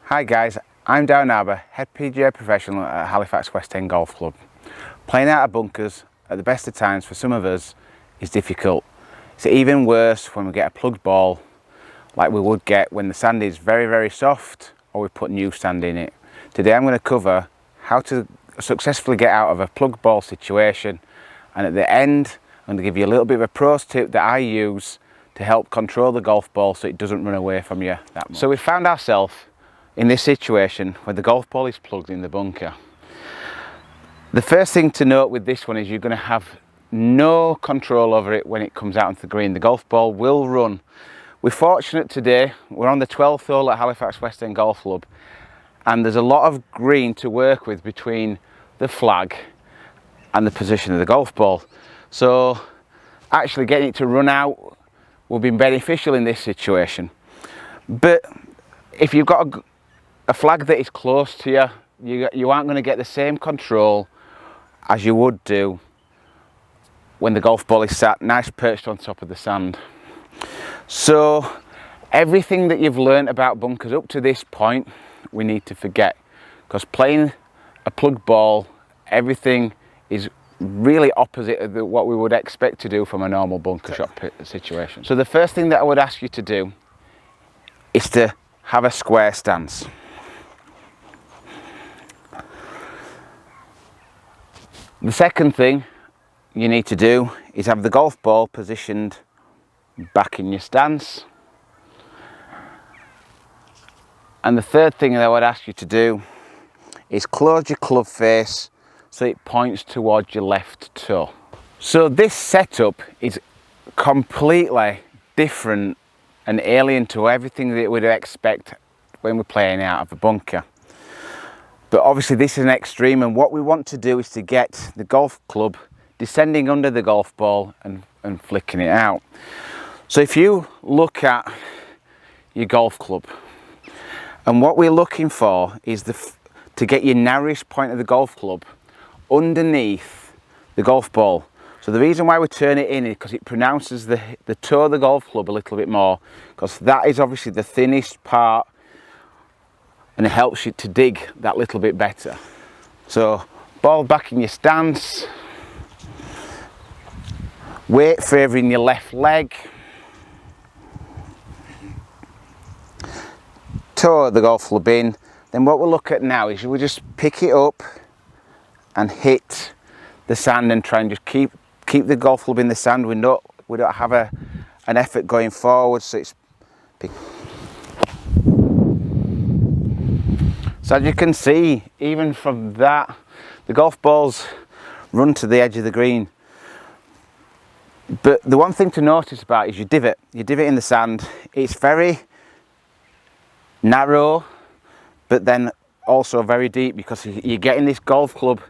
Hi guys, I'm Darren Arber, head PGA professional at Halifax West End Golf Club. Playing out of bunkers at the best of times for some of us is difficult. It's even worse when we get a plugged ball like we would get when the sand is very soft or we put new sand in it. Today I'm going to cover how to successfully get out of a plugged ball situation, and at the end I'm going to give you a little bit of a pros tip that I use to help control the golf ball so it doesn't run away from you that much. So we found ourselves in this situation where the golf ball is plugged in the bunker. The first thing to note with this one is you're going to have no control over it when it comes out onto the green. The golf ball will run. We're fortunate today, we're on the 12th hole at Halifax West End Golf Club, and there's a lot of green to work with between the flag and the position of the golf ball. So actually getting it to run out will be beneficial in this situation. But if you've got a flag that is close to you aren't going to get the same control as you would do when the golf ball is sat nice perched on top of the sand. So everything that you've learned about bunkers up to this point we need to forget, because playing a plugged ball, everything is really opposite of what we would expect to do from a normal bunker shot situation. So the first thing that I would ask you to do is to have a square stance. The second thing you need to do is have the golf ball positioned back in your stance. And the third thing that I would ask you to do is close your club face so it points towards your left toe. So this setup is completely different and alien to everything that we'd expect when we're playing out of a bunker. But obviously this is an extreme, and what we want to do is to get the golf club descending under the golf ball and flicking it out. So if you look at your golf club, and what we're looking for is to get your narrowest point of the golf club underneath the golf ball. So the reason why we turn it in is because it pronounces the toe of the golf club a little bit more, because that is obviously the thinnest part and it helps you to dig that little bit better. So ball back in your stance, weight favouring your left leg, toe of the golf club in. Then what we'll look at now is we'll just pick it up and hit the sand and try and just keep the golf club in the sand. We don't have an effort going forward, so it's so as you can see, even from that, the golf balls run to the edge of the green. But the one thing to notice about is your divot in the sand. It's very narrow, but then also very deep, because you're getting this golf club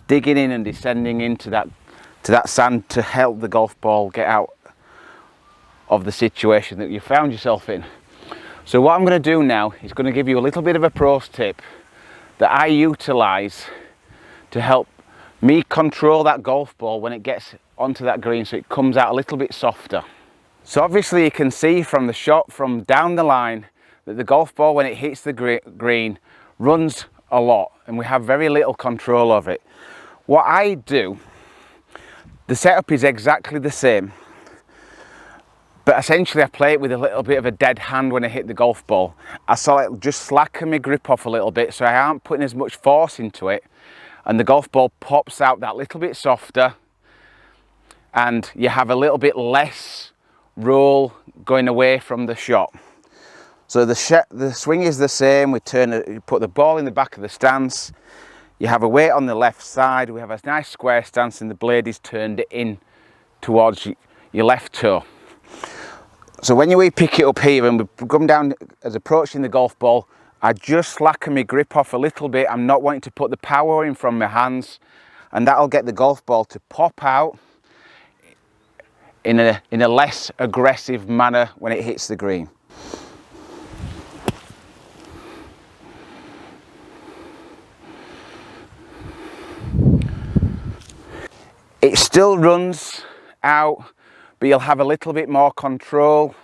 digging in and descending into that sand to help the golf ball get out of the situation that you found yourself in. So what I'm going to do now is going to give you a little bit of a pros tip that I utilise to help me control that golf ball when it gets onto that green, so it comes out a little bit softer. So obviously you can see from the shot from down the line that the golf ball, when it hits the green, runs a lot and we have very little control of it. What I do, the setup is exactly the same, but essentially I play it with a little bit of a dead hand when I hit the golf ball. I sort of just slacken my grip off a little bit so I aren't putting as much force into it, and the golf ball pops out that little bit softer and you have a little bit less roll going away from the shot. So the swing is the same. You put the ball in the back of the stance, you have a weight on the left side, we have a nice square stance, and the blade is turned in towards your left toe. So when we pick it up here and we come down as approaching the golf ball, I just slacken my grip off a little bit. I'm not wanting to put the power in from my hands, and that'll get the golf ball to pop out in a less aggressive manner when it hits the green. It still runs out, but you'll have a little bit more control,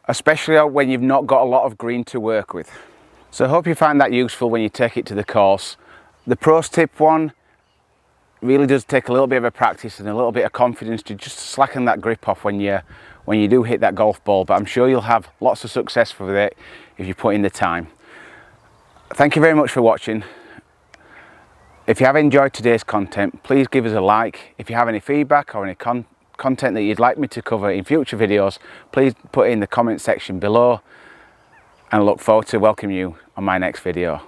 especially when you've not got a lot of green to work with. So I hope you find that useful when you take it to the course. The pros tip one really does take a little bit of a practice and a little bit of confidence to just slacken that grip off when you do hit that golf ball, but I'm sure you'll have lots of success with it if you put in the time. Thank you very much for watching. If you have enjoyed today's content, please give us a like. If you have any feedback or any content that you'd like me to cover in future videos, please put it in the comment section below, and I look forward to welcoming you on my next video.